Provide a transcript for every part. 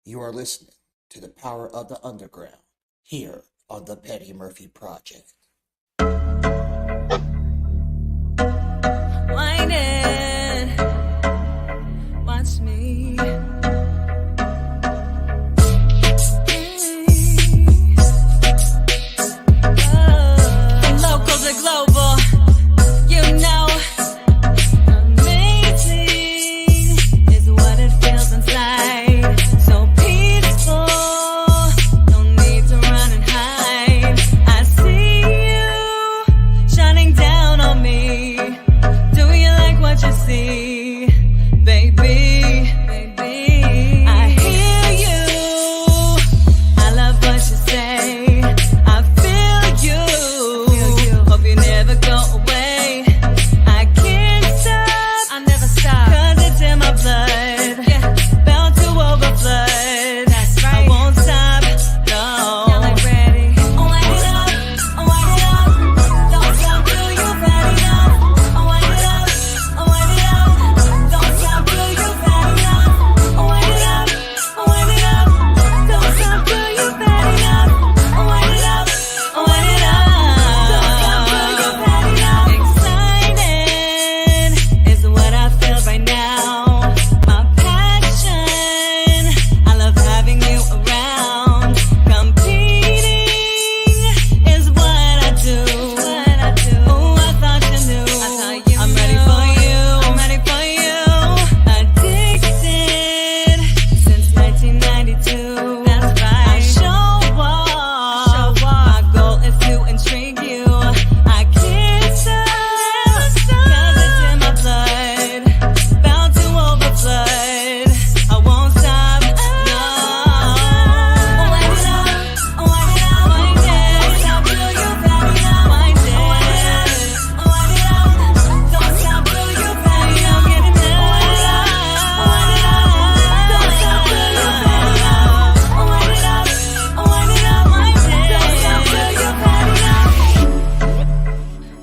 You are listening to the power of the underground here on the Petty Murphy Project. Whining, watch me. From local to global, you know, amazing is what it feels inside. So peaceful, no need to run and hide. I see you shining down on me. Do you like what you see, baby? I hear you. I love what you say. I feel you. Hope you never go away. I can't stop. I never stop. 'Cause it's in my blood. Bound to overflood. That's right. I won't stop. No. Y'all like ready? Wind it up. Wind it up. Don't stop till you've had enough. Wind it up. Wind it up. Don't stop till you've had enough. Wind it up. Wind it up. Don't stop till you've had enough. Wind it up. Wind it up. Don't stop till you've had enough. Excited is what I feel right now. My passion, I love having you around. Competing is what I do. Oh, I thought you knew. I'm ready for you. I'm ready for you. Addicted since 1992. That's right. I show off. My goal is to intrigue you. I can't stop. 'Cause it's in my blood. Bound to overflood. I won't stop. No. Wind it up. Wind it up. Wind it. Don't stop till you've had enough. Wind it. Wind it up. Don't stop till you've had enough. Get enough. Wind it up. Wind it up. Don't stop till you've had enough. Wind it up. Wind it up. Wind it. Don't stop till you've had enough.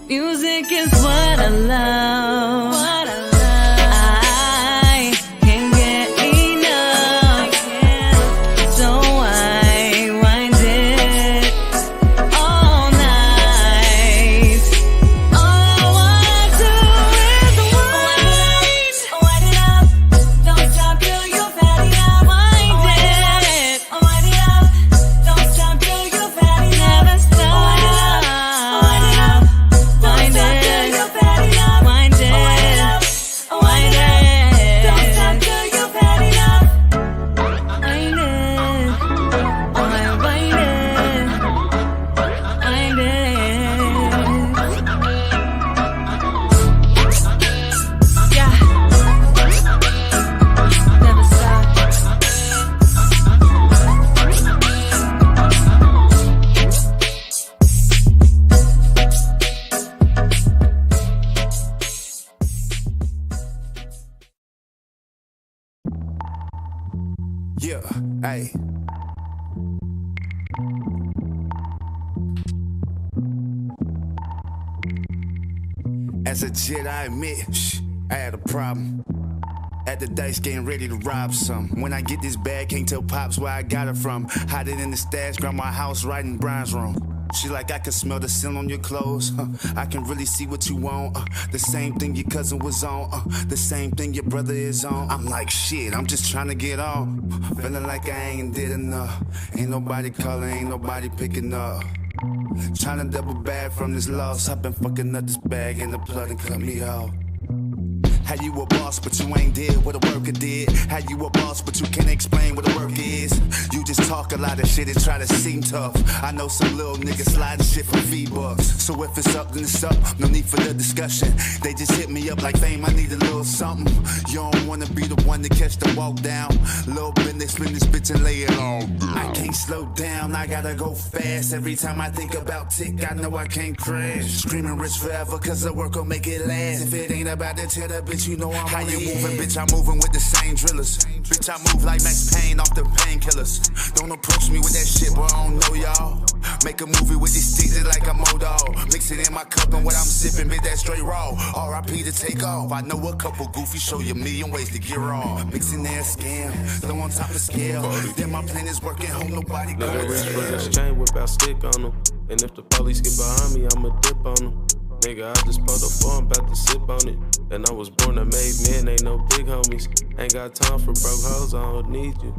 Music is what I love. I can't get enough. So I wind it all night. All I wanna do is wind. Wind it up. Don't stop till you've had enough. Wind it. Wind it up. Don't stop till you've had enough. Never stop. Wind it up. Wind it. Don't stop till you've had enough. Wind it. Wind it. Don't stop till you've had enough. Wind it. Wind it. Wind it. Yeah. Never stop. Yeah, hey. As a kid, I admit, I had a problem. At the dice, getting ready to rob some. When I get this bag, can't tell pops where I got it from. Hide it in the stash, grandma house, right in Brian's room. She like, I can smell the sin on your clothes. I can really see what you want. The same thing your cousin was on. The same thing your brother is on. I'm like, shit, I'm just trying to get on. Feeling like I ain't did enough. Ain't nobody calling, ain't nobody picking up. Trying to double back from this loss. I've been fucking up this bag and the blood and cut me off. How you a boss, but you ain't did what a worker did. How you a boss, but you can't explain what the work is. You just talk a lot of shit and try to seem tough. I know some little niggas sliding shit from V-Bucks. So if it's up, then it's up. No need for the discussion. They just hit me up like fame, I need a little something. You don't wanna be the one to catch the walk down. Little business, spin this bitch and lay it all down. I can't slow down, I gotta go fast. Every time I think about tick, I know I can't crash. Screaming rich forever, cause the work will make it last. If it ain't about to tear the bitch, you know I'm how you moving, bitch, I'm moving with the same drillers. Bitch, I move like Max Payne off the painkillers. Don't approach me with that shit, bro, I don't know y'all. Make a movie with these sticks like a Modo. Mix it in my cup and what I'm sipping, bitch, that straight raw. R.I.P. to take off. I know a couple goofy show you a million ways to get wrong. Mixing their scam, throw on top of the scale. Then my plan is working, hope nobody go to reach for this chain, whip out stick on them. And if the police get behind me, I'ma dip on them. Nigga, I just pulled a phone, bout to sip on it. And I was born to made men, ain't no big homies. Ain't got time for broke hoes, I don't need you.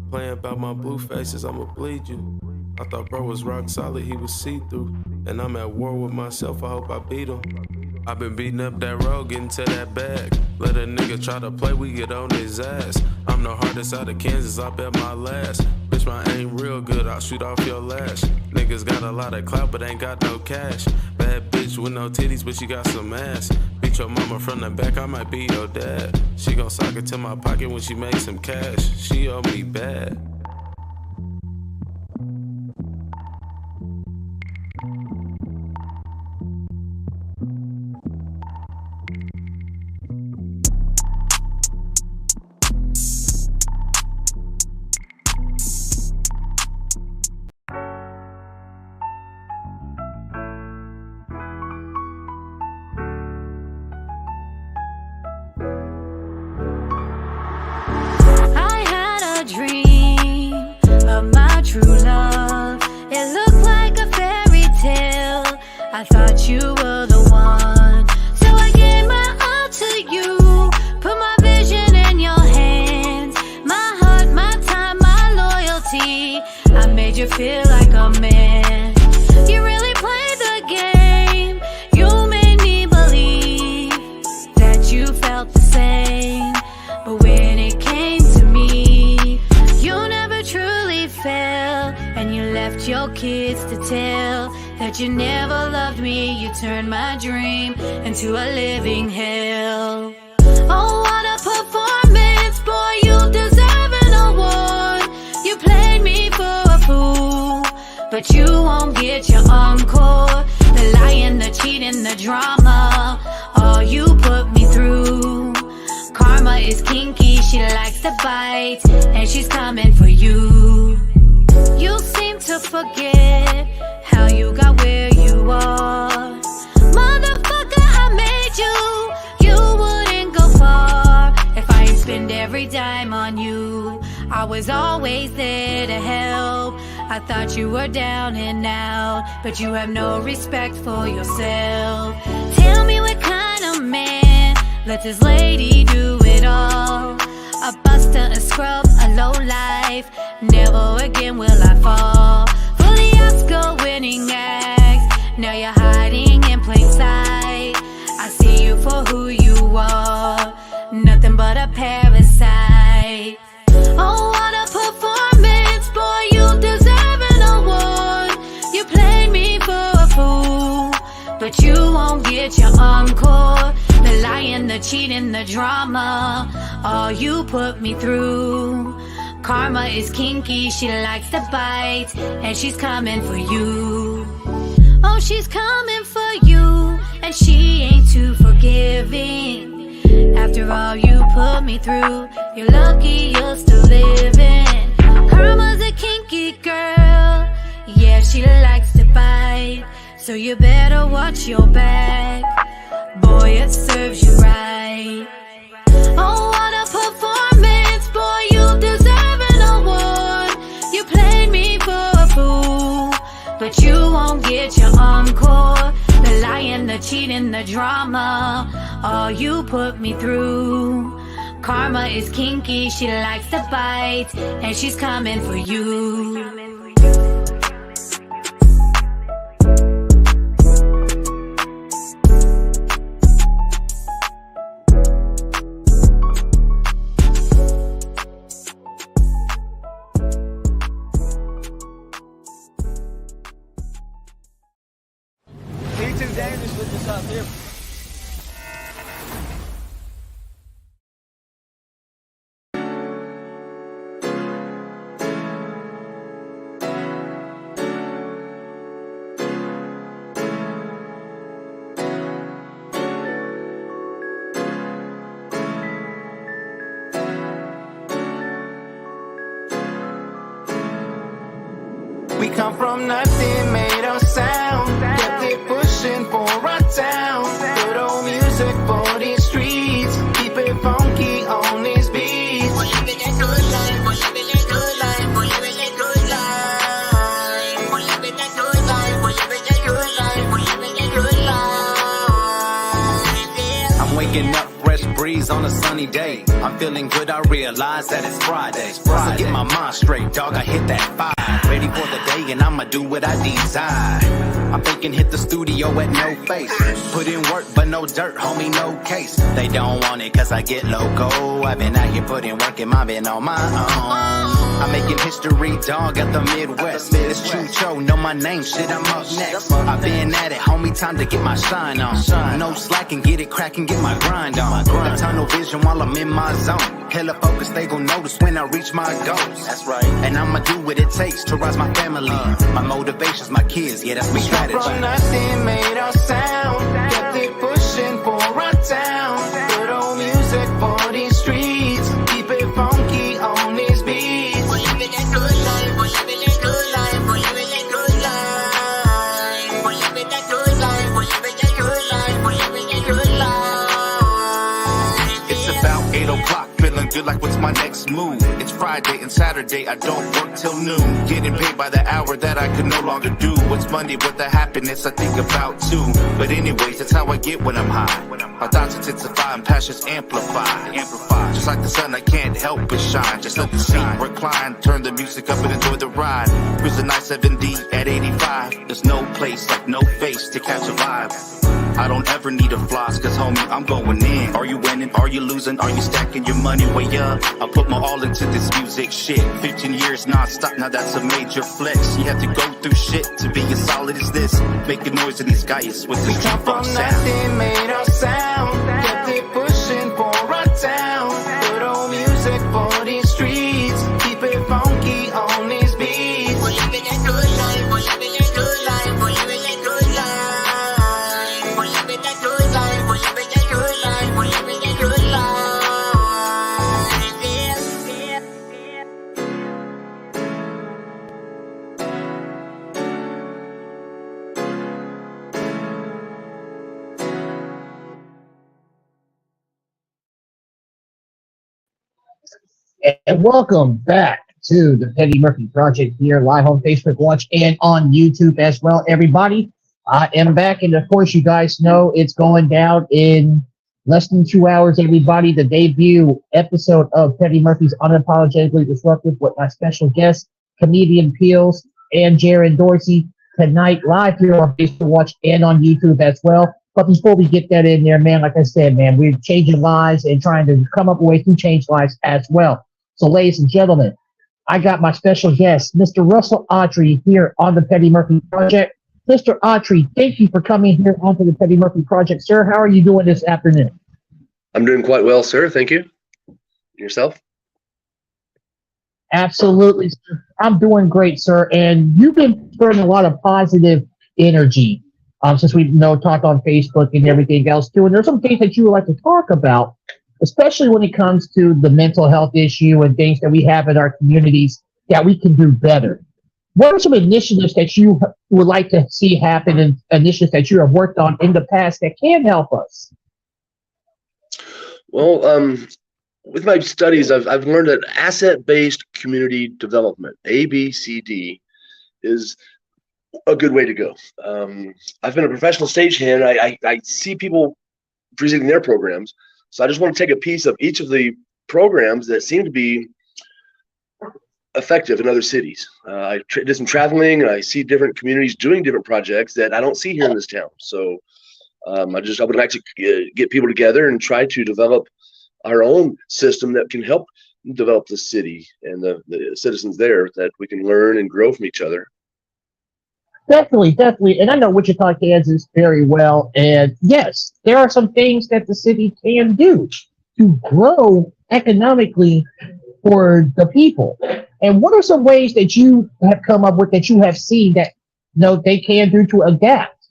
Playing about my blue faces, I'ma bleed you. I thought bro was rock solid, he was see-through. And I'm at war with myself, I hope I beat him. I been beating up that road, getting to that bag. Let a nigga try to play, we get on his ass. I'm the hardest out of Kansas, I bet my last. Bitch, my aim real good, I'll shoot off your lash. Niggas got a lot of clout, but ain't got no cash. Bad bitch with no titties, but she got some ass. Beat your mama from the back, I might be your dad. She gon' sock it to my pocket when she makes some cash. She owe me bad. I thought you were the one, so I gave my all to you. Put my vision in your hands, my heart, my time, my loyalty. I made you feel like a man. You really played the game. You made me believe that you felt the same. But when it came to me, you never truly felt, and you left your kids to tell that you never loved me. You turned my dream into a living hell. Oh, what a performance, boy, you deserve an award. You played me for a fool, but you won't get your encore. The lying, the cheating, the drama, all you put me through. Karma is kinky, she likes to bite, and she's coming for you. You seem to forget how you got where you are. Motherfucker, I made you. You wouldn't go far if I ain't spend every dime on you. I was always there to help. I thought you were down and out, but you have no respect for yourself. Tell me what kind of man let this lady do it all. A buster, a scrub, a low life. Never again will I fall. Fully Oscar-winning act. Now you're hiding in plain sight. I see you for who you are. Nothing but a parasite. Oh, what a performance, boy, you deserve an award. You played me for a fool, but you won't get your encore. The lying, the cheating, the drama, all you put me through. Karma is kinky, she likes to bite, and she's coming for you. Oh, she's coming for you, and she ain't too forgiving. After all you put me through, you're lucky you're still living. Karma's a kinky girl, yeah, she likes to bite, so you better watch your back. Boy, it serves you right. Oh, what a performance, boy, you deserve an award. You played me for a fool, but you won't get your encore. The lying, the cheating, the drama, all you put me through. Karma is kinky, she likes to bite, and she's coming for you. We come from nothing, made our sound. Kept it pushing for our town. Good old music for these streets. Keep it funky on these beats. We're living a good life. We're living a good life. We're living a good life. We're living a good life. We're living a good life. We're living a good life. Yeah. I'm waking up, fresh breeze on a sunny day. I'm feeling good, I realize that it's Friday. Once I get my mind straight, dog, I hit that 5. Ready for the day and I'ma do what I desire. I'm thinking hit the studio at no face. Put in work but no dirt, homie, no case. They don't want it cause I get loco. I've been out here putting work and I've been on my own. I'm making history, dog, at the Midwest. It's Chucho, know my name, shit, I'm up next. I've been at it, homie, time to get my shine on. No slacking, get it cracking, get my grind on. The tunnel vision while I'm in my zone. Hella focused, they gon' notice when I reach my goals. That's right. And I'ma do what it takes to rise my family. My motivation's my kids, yeah, that's my strategy. From nothing, made our sound. Kept it pushing for our town. Good old music for these streets. Keep it funky on these beats. We're living a good life. We're living a good life. We're living a good life. We're living a good life. We're living a good life. We're living a good life. It's about 8 o'clock. Feeling good like what's my next move. It's Friday and Saturday, I don't work till noon. Getting paid by the hour that I could no longer do. It's Monday with the happiness I think about too. But anyways, that's how I get when I'm high. My thoughts intensify and passions amplify. Just like the sun, I can't help but shine. Just let the seat recline, turn the music up and enjoy the ride. Cruising I-70 at 85. There's no place like no face to catch a vibe. I don't ever need a floss, cause homie, I'm going in. Are you winning? Are you losing? Are you stacking your money way up? I put my all into this music shit. 15 years non-stop, now that's a major flex. You have to go through shit to be as solid as this. Making noise in these guys with this jump from sound. Nothing, made our sound. Kept it pushing for our town. Good old music for these streets. Keep it funky on these beats. We're living a good life. We're living a good life. We're living a good life. We're living a good life. We're living a good life. We're living a good life. And welcome back to the Petty Murphy Project here, live on Facebook Watch and on YouTube as well, everybody. I am back, and of course, you guys know it's going down in less than 2 hours, everybody. The debut episode of Petty Murphy's Unapologetically Disruptive with my special guest, comedian Peels and Jaron Dorsey, tonight live here on Facebook Watch and on YouTube as well. But before we get that in there, man, like I said, man, we're changing lives and trying to come up with ways to change lives as well. So, ladies and gentlemen, I got my special guest, Mr. Russell Autrey, here on the Petty Murphy Project. Mr. Autrey, thank you for coming here onto the Petty Murphy Project, sir. How are you doing this afternoon? I'm doing quite well, sir. Thank you. Yourself? Absolutely, sir. I'm doing great, sir. And you've been spreading a lot of positive energy since we talked on Facebook and everything else too. And there's some things that you would like to talk about, especially when it comes to the mental health issue and things that we have in our communities that we can do better. What are some initiatives that you would like to see happen and initiatives that you have worked on in the past that can help us? Well, with my studies, I've learned that asset-based community development, ABCD, is a good way to go. I've been a professional stagehand. I see people presenting their programs. So I just want to take a piece of each of the programs that seem to be effective in other cities. I did some traveling, and I see different communities doing different projects that I don't see here in this town. So I would like to get people together and try to develop our own system that can help develop the city and the citizens there, that we can learn and grow from each other. Definitely. And I know Wichita, Kansas very well. And yes, there are some things that the city can do to grow economically for the people. And what are some ways that you have come up with that you have seen that they can do to adapt?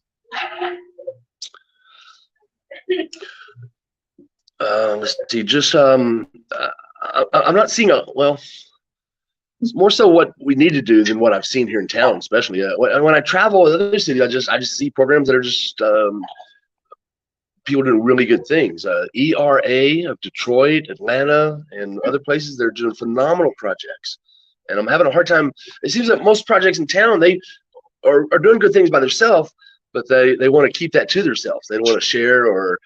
Let's see. Just I'm not seeing It's more so what we need to do than what I've seen here in town, especially when I travel to other cities. I just see programs that are just people doing really good things. ERA of Detroit, Atlanta, and other places, they're doing phenomenal projects. And I'm having a hard time. It seems that most projects in town, they are doing good things by themselves, but they want to keep that to themselves. They don't want to share or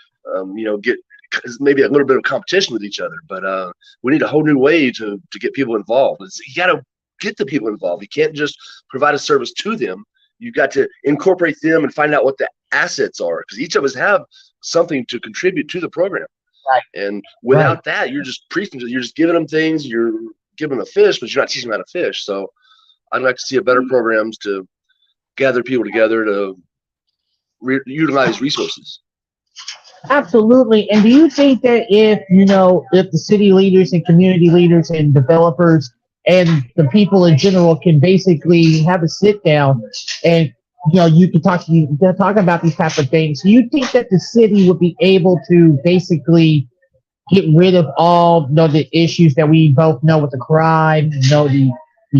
get maybe a little bit of competition with each other. But we need a whole new way to get people involved. You got to get the people involved. You can't just provide a service to them. You got to incorporate them and find out what the assets are, because each of us have something to contribute to the program. Right. And without that, you're just preaching. You're just giving them things. You're giving them a fish, but you're not teaching them how to fish. So I'd like to see a better programs to gather people together to utilize resources. Absolutely. And do you think that if the city leaders and community leaders and developers and the people in general can basically have a sit down and you can talk about these type of things, do you think that the city would be able to basically get rid of all the issues that we both know with the crime, the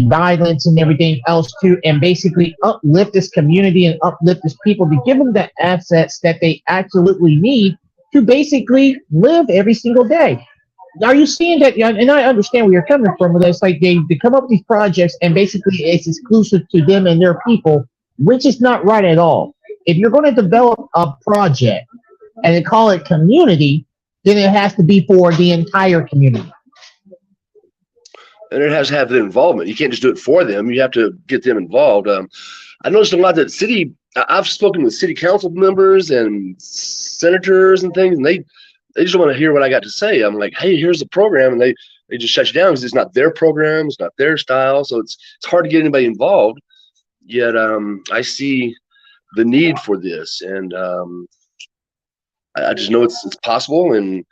violence and everything else too, and basically uplift this community and uplift this people to give them the assets that they absolutely need to basically live every single day? Are you seeing that? And I understand where you're coming from, but it's like they come up with these projects and basically it's exclusive to them and their people, which is not right at all. If you're going to develop a project and they call it community, then it has to be for the entire community. And it has to have the involvement. You can't just do it for them. You have to get them involved. I noticed a lot that I've spoken with city council members and senators and things, and they just want to hear what I got to say. I'm like, hey, here's the program, and they just shut you down because it's not their program, it's not their style. So it's hard to get anybody involved. Yet I see the need for this, and I just know it's possible. And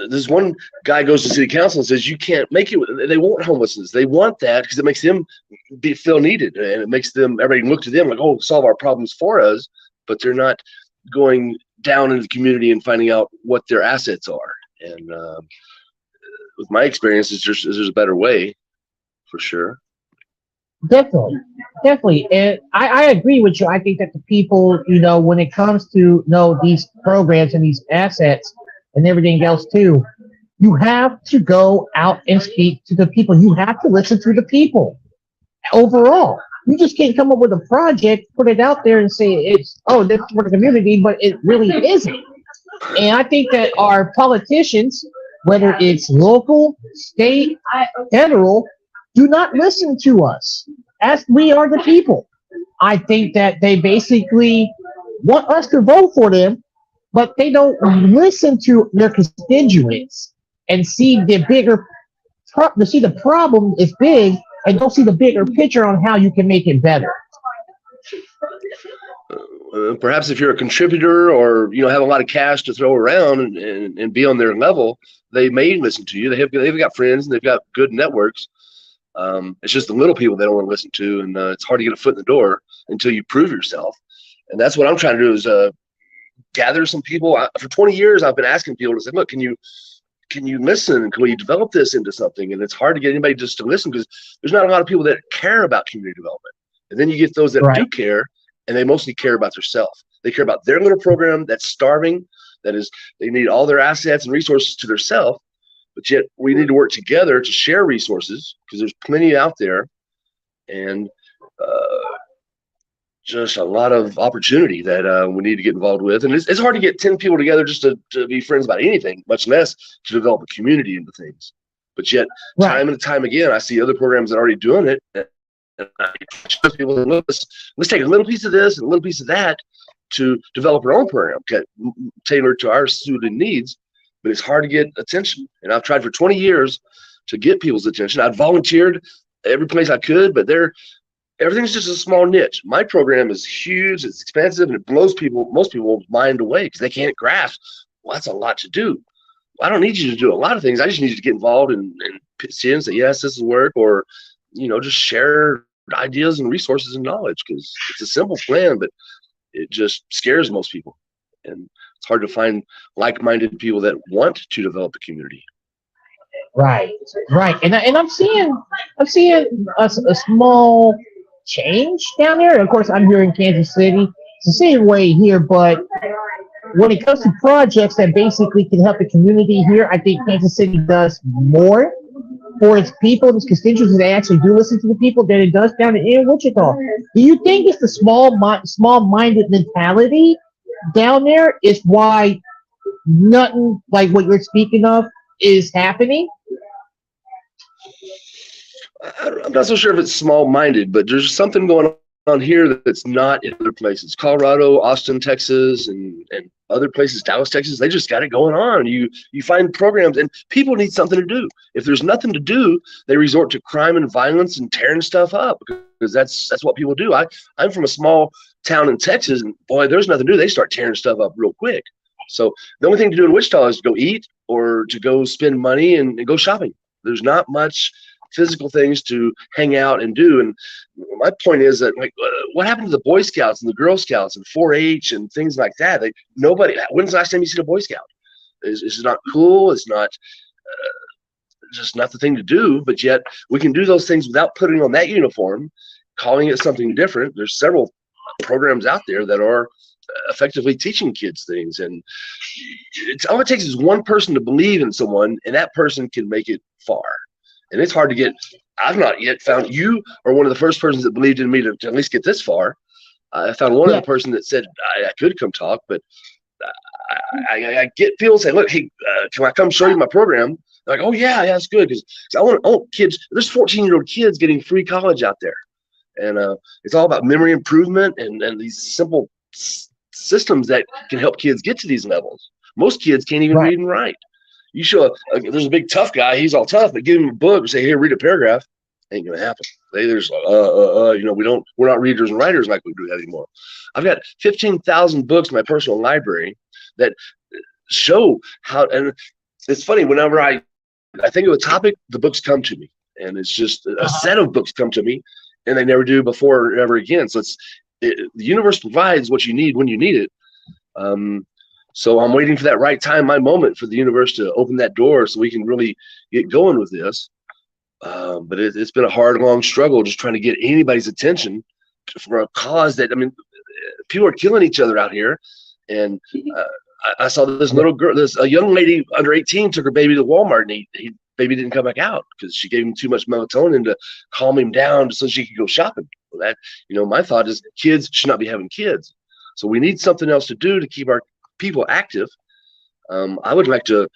this one guy goes to city council and says, you can't make it. They want homelessness. They want that because it makes them feel needed, and it makes everybody look to them like, oh, solve our problems for us. But they're not going down into the community and finding out what their assets are. And with my experience, there's a better way, for sure. Definitely. And I agree with you. I think that the people, when it comes to these programs and these assets and everything else too, you have to go out and speak to the people. You have to listen to the people overall. You just can't come up with a project, put it out there and say this is for the community, but it really isn't. And I think that our politicians, whether it's local, state, federal, do not listen to us as we are the people. I think that they basically want us to vote for them, but they don't listen to their constituents and see the problem is big and don't see the bigger picture on how you can make it better. Perhaps if you're a contributor or have a lot of cash to throw around and be on their level, they may listen to you. They've got friends and they've got good networks. It's just the little people they don't want to listen to, and it's hard to get a foot in the door until you prove yourself. And that's what I'm trying to do is gather some people. For 20 years, I've been asking people to say, look, can you listen? Can we develop this into something? And it's hard to get anybody just to listen because there's not a lot of people that care about community development. And then you get those that do care, and they mostly care about themselves. They care about their little program that's starving, that is, they need all their assets and resources to themselves. But yet we need to work together to share resources because there's plenty out there, and just a lot of opportunity that we need to get involved with. And it's hard to get 10 people together just to be friends about anything, much less to develop a community into things. But yet, time and time again, I see other programs that are already doing it. And I trust people, let's take a little piece of this and a little piece of that to develop our own program tailored to our student needs. But it's hard to get attention. And I've tried for 20 years to get people's attention. I've volunteered every place I could, but everything's just a small niche. My program is huge, it's expensive, and it blows most people's mind away because they can't grasp, well, that's a lot to do. Well, I don't need you to do a lot of things. I just need you to get involved and pitch in and say, yes, this will work, or just share ideas and resources and knowledge, because it's a simple plan, but it just scares most people. And it's hard to find like-minded people that want to develop a community. Right, right, and I'm seeing a small change down there. Of course, I'm here in Kansas City. It's the same way here, but when it comes to projects that basically can help the community here, I think Kansas City does more for its people, its constituents. They actually do listen to the people than it does down in Wichita. Do you think it's the small-minded mentality down there is why nothing like what you're speaking of is happening? I'm not so sure if it's small-minded, but there's something going on here that's not in other places. Colorado, Austin, Texas, and other places, Dallas, Texas, they just got it going on. You find programs, and people need something to do. If there's nothing to do, they resort to crime and violence and tearing stuff up because that's what people do. I'm from a small town in Texas, and boy, there's nothing to do. They start tearing stuff up real quick. So the only thing to do in Wichita is to go eat or to go spend money and go shopping. There's not much physical things to hang out and do. And my point is that, like, what happened to the Boy Scouts and the Girl Scouts and 4-H and things like that? When's the last time you see a Boy Scout? It's not cool. It's not just not the thing to do. But yet we can do those things without putting on that uniform, calling it something different. There's several programs out there that are effectively teaching kids things, and all it takes is one person to believe in someone, and that person can make it far. And it's hard to get. I've not yet found you are one of the first persons that believed in me to at least get this far. I found one other person that said I could come talk, but I get people say, "Look, hey, can I come show you my program?" They're like, "Oh yeah, that's good," because I want kids. There's 14-year-old kids getting free college out there, and it's all about memory improvement and these simple systems that can help kids get to these levels. Most kids can't even read and write. You show there's a big tough guy, he's all tough, but give him a book and say, "Here, read a paragraph." Ain't gonna happen. They're just like, we're not readers and writers like we do that anymore. I've got 15,000 books in my personal library that show how, and it's funny, whenever I think of a topic, the books come to me, and it's just a set of books come to me, and they never do before or ever again. So the universe provides what you need when you need it. So I'm waiting for that right time, my moment, for the universe to open that door so we can really get going with this. But it's been a hard, long struggle just trying to get anybody's attention for a cause that, I mean, people are killing each other out here. And I saw this little girl, a young lady under 18 took her baby to Walmart, and baby didn't come back out because she gave him too much melatonin to calm him down so she could go shopping. Well, my thought is kids should not be having kids. So we need something else to do to keep our people active. I would like to,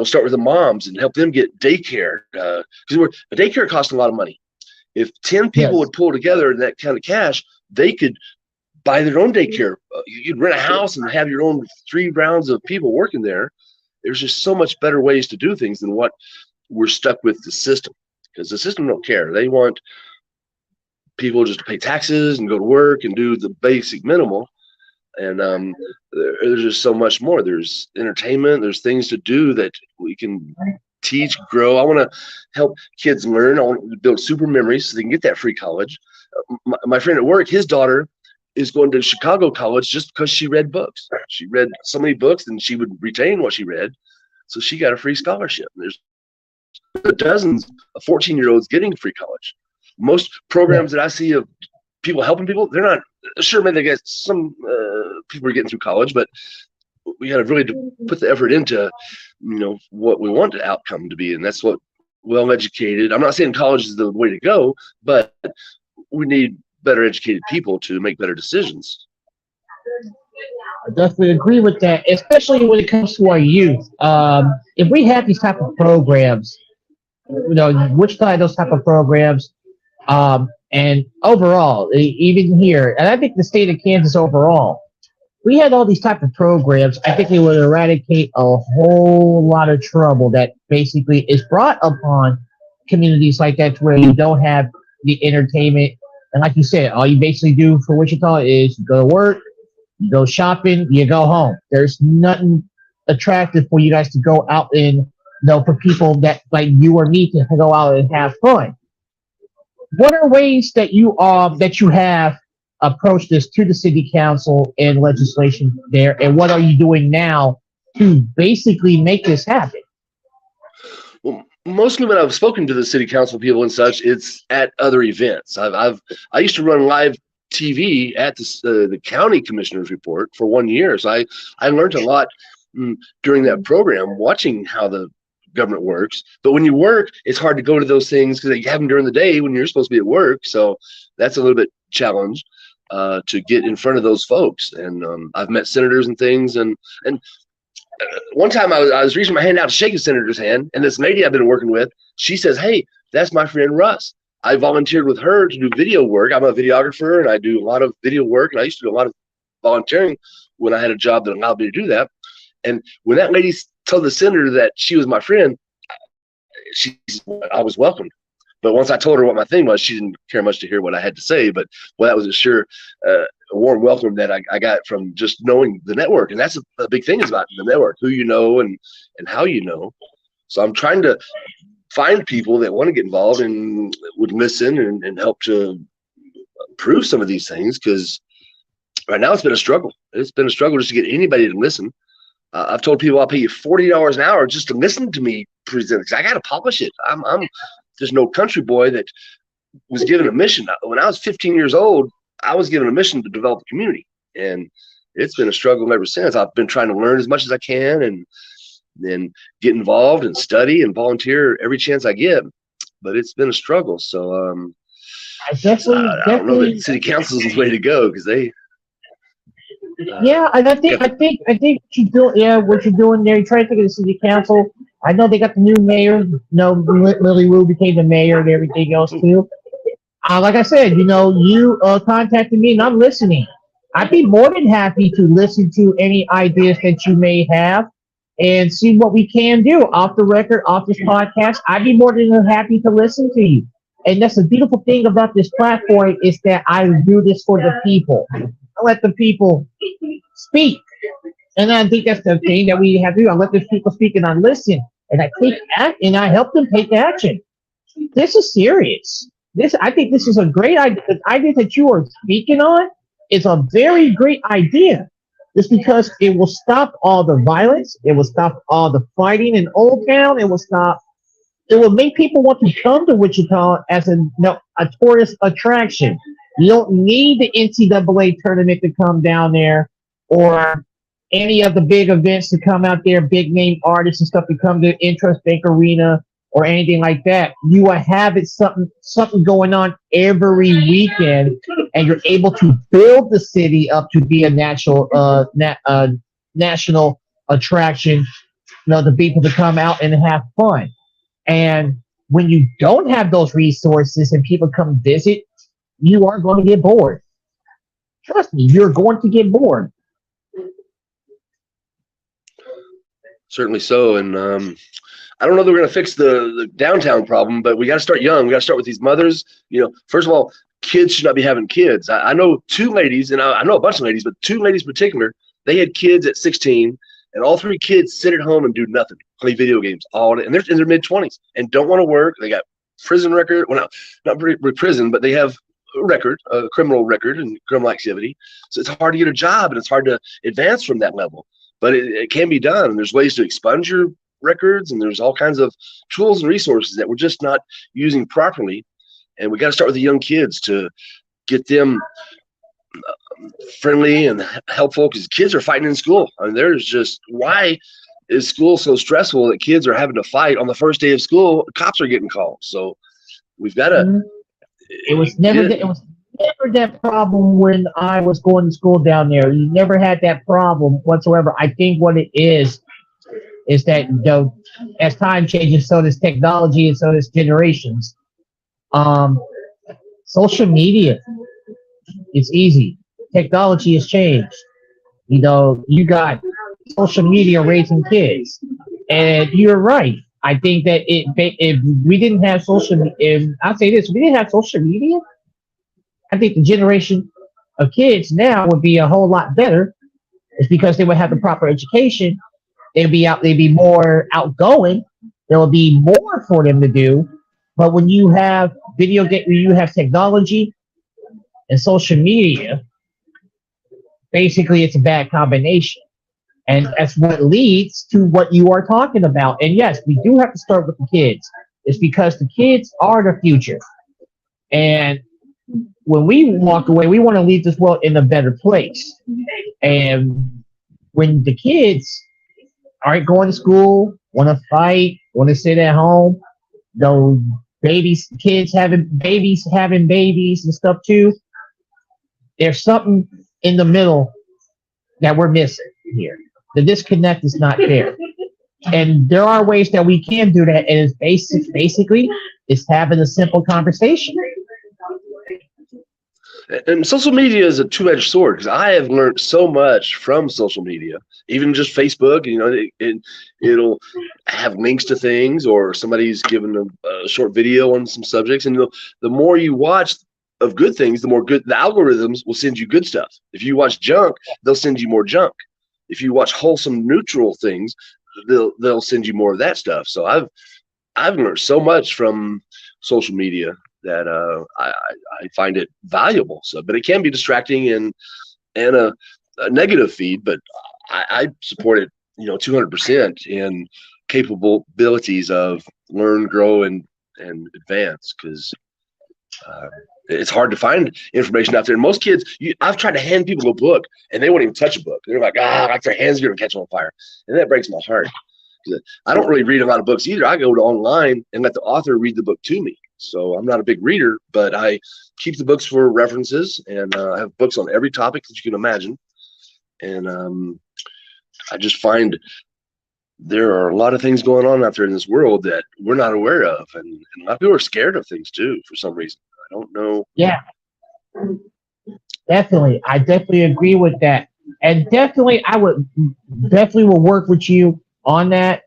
start with the moms and help them get daycare, because a daycare costs a lot of money. If 10 people would pull together in that kind of cash, they could buy their own daycare. You'd rent a house and have your own 3 rounds of people working there. There's just so much better ways to do things than what we're stuck with the system, because the system don't care. They want people just to pay taxes and go to work and do the basic minimal. And there's just so much more. There's entertainment. There's things to do that we can teach, grow. I want to help kids learn. I want to build super memories so they can get that free college. My friend at work, his daughter is going to Chicago College just because she read books. She read so many books and she would retain what she read. So she got a free scholarship. There's dozens of 14-year-olds getting free college. Most programs that I see of people helping people, they're not sure. Maybe they get some people are getting through college, but we got to really put the effort into, what we want the outcome to be, and that's what well-educated. I'm not saying college is the way to go, but we need better educated people to make better decisions. I definitely agree with that, especially when it comes to our youth. If we have these type of programs, Wichita, those type of programs, and overall, even here, and I think the state of Kansas overall, we had all these type of programs. I think it would eradicate a whole lot of trouble that basically is brought upon communities like that, where you don't have the entertainment. And like you said, all you basically do for Wichita is you go to work, you go shopping, you go home. There's nothing attractive for you guys to go out and, for people that like you or me to go out and have fun. What are ways that you have approached this to the city council and legislation there, and what are you doing now to basically make this happen? Well, Mostly when I've spoken to the city council people and such, it's at other events. I used to run live TV at the county commissioners report for 1 year. So I learned a lot during that program, watching how the government works. But when you work, it's hard to go to those things because they have them during the day when you're supposed to be at work. So that's a little bit challenged to get in front of those folks. And I've met senators and things, and one time I was reaching my hand out to shake a senator's hand, and this lady I've been working with, she says, "Hey, that's my friend Russ. I volunteered with her to do video work. I'm a videographer, and I do a lot of video work, and I used to do a lot of volunteering when I had a job that allowed me to do that." And when that lady told the senator that she was my friend, I was welcomed. But once I told her what my thing was, she didn't care much to hear what I had to say. But well, that was a warm welcome that I got from just knowing the network. And that's a big thing is about the network, who you know and how you know. So I'm trying to find people that want to get involved and would listen and help to improve some of these things, because right now it's been a struggle. It's been a struggle just to get anybody to listen. I've told people I'll pay you $40 an hour just to listen to me present, because I got to publish it. I'm just no country boy that was given a mission. When I was 15 years old, I was given a mission to develop a community, and it's been a struggle ever since. I've been trying to learn as much as I can and then get involved and study and volunteer every chance I get, but it's been a struggle. So I definitely don't know that city council is the way to go, because they yeah, and I think what you're doing there, you try to think of the city council. I know they got the new mayor. Lily Wu became the mayor and everything else too. Like I said, you contacted me and I'm listening. I'd be more than happy to listen to any ideas that you may have and see what we can do off the record, off this podcast. I'd be more than happy to listen to you. And that's the beautiful thing about this platform is that I do this for the people. I let the people speak. And I think that's the thing that we have to do. I let the people speak and I listen. And I help them take action. This is serious. I think this is a great idea. The idea that you are speaking on is a very great idea. Just because it will stop all the violence, it will stop all the fighting in Old Town, it will make people want to come to Wichita as a tourist attraction. You don't need the NCAA tournament to come down there or any of the big events to come out there, big name artists and stuff to come to Intrust Bank Arena or anything like that. You will have something going on every weekend, and you're able to build the city up to be a national attraction. The people to come out and have fun. And when you don't have those resources and people come visit, you are going to get bored. Trust me, you're going to get bored. Certainly so. And I don't know that we're going to fix the downtown problem, but we got to start young. We got to start with these mothers. First of all, kids should not be having kids. I know two ladies, and I know a bunch of ladies, but two ladies in particular, they had kids at 16, and all three kids sit at home and do nothing, play video games all day, and they're in their mid-20s and don't want to work. They got prison record. Well, not prison, but they have a criminal record and criminal activity. So it's hard to get a job, and it's hard to advance from that level. But it can be done, and there's ways to expunge your records, and there's all kinds of tools and resources that we're just not using properly. And we got to start with the young kids to get them friendly and helpful, because kids are fighting in school. I mean, why is school so stressful that kids are having to fight on the first day of school? Cops are getting called. So we've got to. It was never that problem when I was going to school down there. You never had that problem whatsoever. I think what it is that as time changes, so does technology and so does generations. Social media, it's easy. Technology has changed. You got social media raising kids, and you're right. I think that if we didn't have I'll say this, if we didn't have social media, I think the generation of kids now would be a whole lot better. It's because they would have the proper education. They'd be more outgoing. There will be more for them to do. But when you have when you have technology and social media, basically it's a bad combination. And that's what leads to what you are talking about. And yes, we do have to start with the kids. It's because the kids are the future. And when we walk away, we want to leave this world in a better place. And when the kids aren't going to school, want to fight, want to sit at home, those kids having babies and stuff too, there's something in the middle that we're missing here. The disconnect is not there. And there are ways that we can do that, and it's basically it's having a simple conversation. And social media is a two-edged sword, because I have learned so much from social media, even just Facebook. You know, it'll have links to things, or somebody's given a short video on some subjects, and the more you watch of good things, the more good the algorithms will send you good stuff. If you watch junk, they'll send you more junk. If you watch wholesome, neutral things, they'll send you more of that stuff. So I've learned so much from social media that I find it valuable. So, but it can be distracting and a negative feed. But I support it, 200% in capabilities of learn, grow, and advance, because it's hard to find information out there. And most kids, I've tried to hand people a book, and they won't even touch a book. They're like, like their hands are going to catch on fire. And that breaks my heart. I don't really read a lot of books either. I go to online and let the author read the book to me. So I'm not a big reader, but I keep the books for references, and I have books on every topic that you can imagine. And I just find there are a lot of things going on out there in this world that we're not aware of. And a lot of people are scared of things too, for some reason. I don't know. Yeah, definitely. I definitely agree with that. And definitely, I would will work with you on that.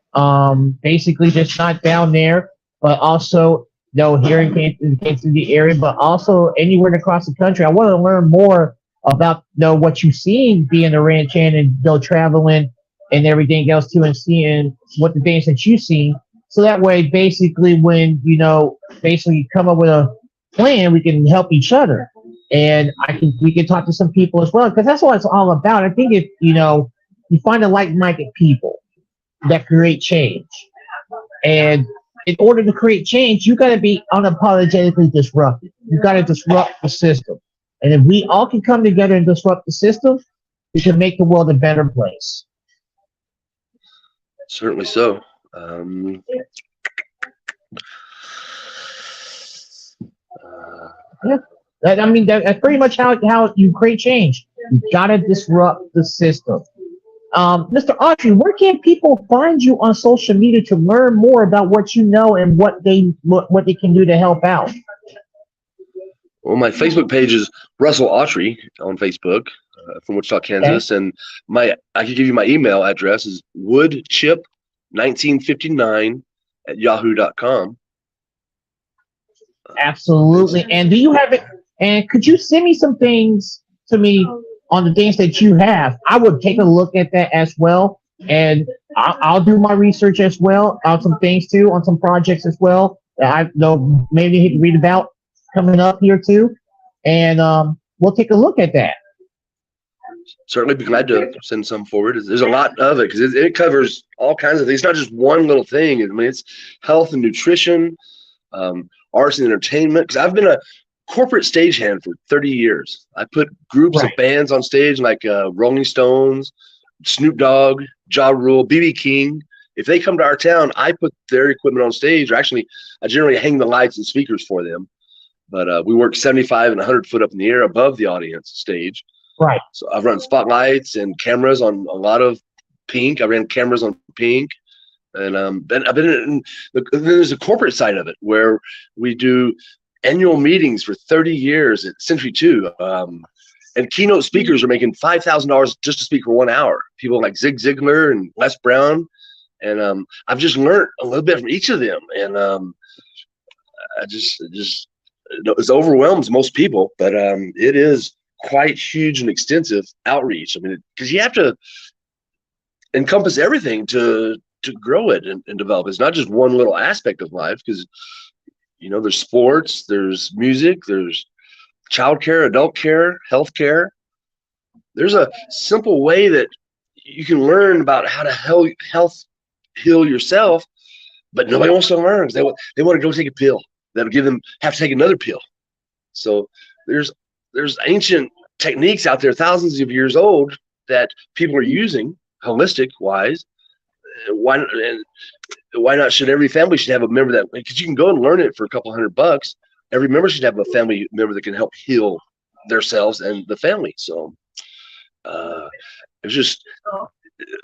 Basically just not down there, but also here in Kansas City area, but also anywhere across the country. I want to learn more about what you've seen being a ranch hand and traveling and everything else too, and seeing what the things that you've seen. So that way, basically, when basically come up with a plan, we can help each other, and we can talk to some people as well, because that's what it's all about. I think if you find a like-minded people that create change, and in order to create change, you got to be unapologetically disruptive. You got to disrupt the system, and if we all can come together and disrupt the system, we can make the world a better place. Certainly so. Yeah, that's pretty much how you create change. You gotta disrupt the system. Mr. Autrey, where can people find you on social media to learn more about what you know and what they can do to help out? Well, my Facebook page is Russell Autrey on Facebook, from Wichita, Kansas, and I can give you my email address is woodchip1959@yahoo.com. Absolutely. And do you have it? And could you send me some things to me on the things that you have? I would take a look at that as well, and I'll do my research as well on some things too, on some projects as well that I know maybe you can read about coming up here too, and we'll take a look at that. Certainly be glad to send some forward. There's a lot of it, because it covers all kinds of things. It's not just one little thing. I mean, it's health and nutrition, arts and entertainment. Because I've been a corporate stagehand for 30 years. I put groups of bands on stage like Rolling Stones, Snoop Dogg, Ja Rule, B.B. King. If they come to our town, I put their equipment on stage. Or actually, I generally hang the lights and speakers for them. But we work 75 and 100 foot up in the air above the audience stage. Right. So I've run spotlights and cameras on a lot of Pink. I ran cameras on Pink. And then I've been in then there's a corporate side of it where we do annual meetings for 30 years at Century 2. And keynote speakers are making $5,000 just to speak for 1 hour. People like Zig Ziglar and Les Brown. And I've just learned a little bit from each of them. And it overwhelms most people, but it is quite huge and extensive outreach. I mean, because you have to encompass everything to grow it and develop. It's not just one little aspect of life, because there's sports, there's music, there's childcare, adult care, healthcare. There's a simple way that you can learn about how to health heal yourself, but nobody wants to learn. They want to go take a pill that'll give them have to take another pill. So there's ancient techniques out there, thousands of years old, that people are using holistic wise. Why not? Should every family should have a member that, because you can go and learn it for a couple $100. Every member should have a family member that can help heal themselves and the family. So it's just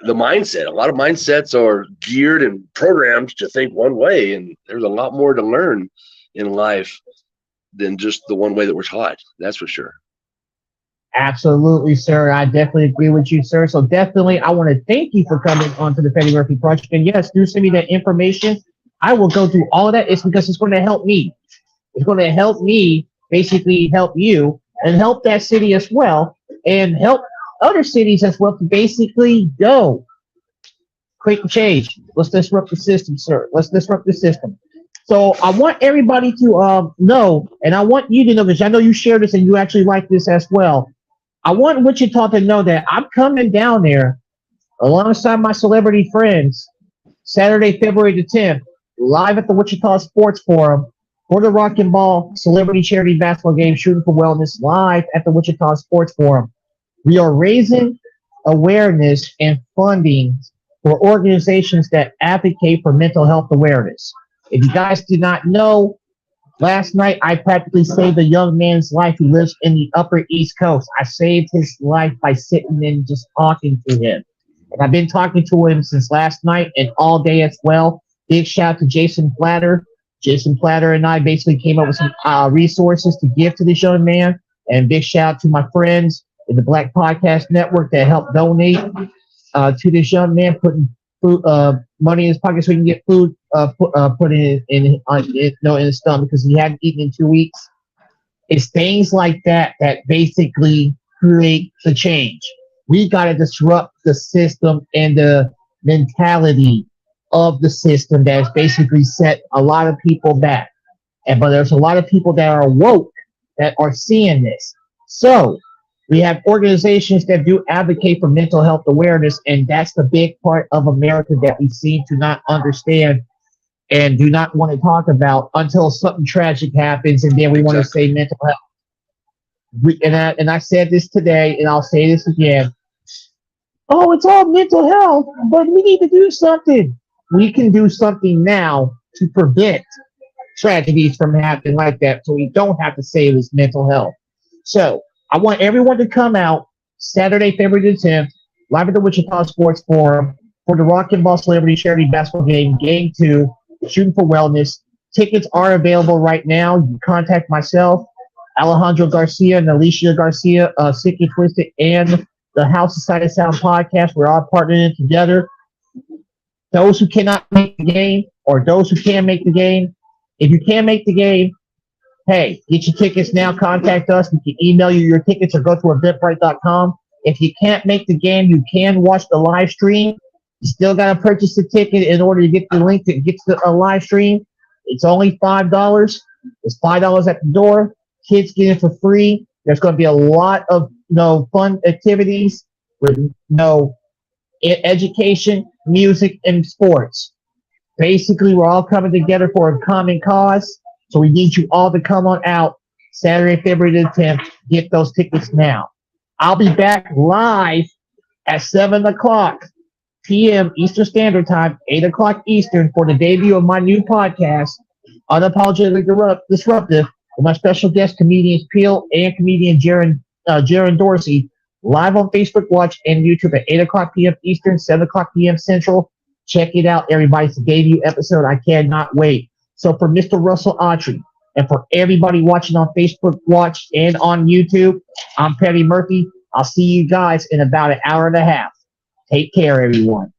the mindset. A lot of mindsets are geared and programmed to think one way, and there's a lot more to learn in life than just the one way that we're taught. That's for sure. Absolutely, sir. I definitely agree with you, sir. So definitely, I want to thank you for coming onto the Petty Murphy Project. And yes, do send me that information. I will go through all of that. It's because it's going to help me. It's going to help me basically help you and help that city as well, and help other cities as well to basically go create change. Let's disrupt the system, sir. Let's disrupt the system. So I want everybody to know, and I want you to know, because I know you share this and you actually like this as well. I want Wichita to know that I'm coming down there alongside my celebrity friends Saturday, February the 10th, live at the Wichita Sports Forum for the Rock and Ball Celebrity Charity Basketball Game Shooting for Wellness, live at the Wichita Sports Forum. We are raising awareness and funding for organizations that advocate for mental health awareness. If you guys did not know, last night I practically saved a young man's life who lives in the Upper East Coast. I saved his life by sitting and just talking to him. And I've been talking to him since last night and all day as well. Big shout out to Jason Platter. Jason Platter and I basically came up with some resources to give to this young man. And big shout out to my friends in the Black Podcast Network that helped donate to this young man, putting food, money in his pocket so he can get food put in his stomach because he hadn't eaten in 2 weeks. It's things like that that basically create the change. We got to disrupt the system and the mentality of the system that has basically set a lot of people back. But there's a lot of people that are woke that are seeing this. So we have organizations that do advocate for mental health awareness, and that's the big part of America that we seem to not understand and do not want to talk about until something tragic happens, and then we want to say mental health. And I said this today, and I'll say this again. Oh, it's all mental health, but we need to do something. We can do something now to prevent tragedies from happening like that, so we don't have to say it was mental health. So I want everyone to come out Saturday, February the 10th, live at the Wichita Sports Forum for the Rock and Ball Celebrity Charity Basketball Game, Game 2, Shooting for Wellness. Tickets are available right now. You can contact myself, Alejandro Garcia, and Alicia Garcia, Sick and Twisted, and the House of Sight and Sound podcast. We're all partnering together. Those who cannot make the game, or those who can make the game, if you can't make the game, hey, get your tickets now. Contact us. We can email you your tickets or go to eventbrite.com. If you can't make the game, you can watch the live stream. You still got to purchase the ticket in order to get the link to get to the live stream. It's only $5. It's $5 at the door. Kids get it for free. There's going to be a lot of fun activities with education, music, and sports. Basically, we're all coming together for a common cause. So we need you all to come on out Saturday, February the 10th. Get those tickets now. I'll be back live at 7 o'clock p.m. Eastern Standard Time, 8 o'clock Eastern, for the debut of my new podcast, Unapologetically Disruptive, with my special guest, comedians Peel and comedian Jaron Dorsey, live on Facebook Watch and YouTube at 8 o'clock p.m. Eastern, 7 o'clock p.m. Central. Check it out, everybody. It's a debut episode. I cannot wait. So for Mr. Russell Autrey and for everybody watching on Facebook Watch and on YouTube, I'm Petty Murphy. I'll see you guys in about an hour and a half. Take care, everyone.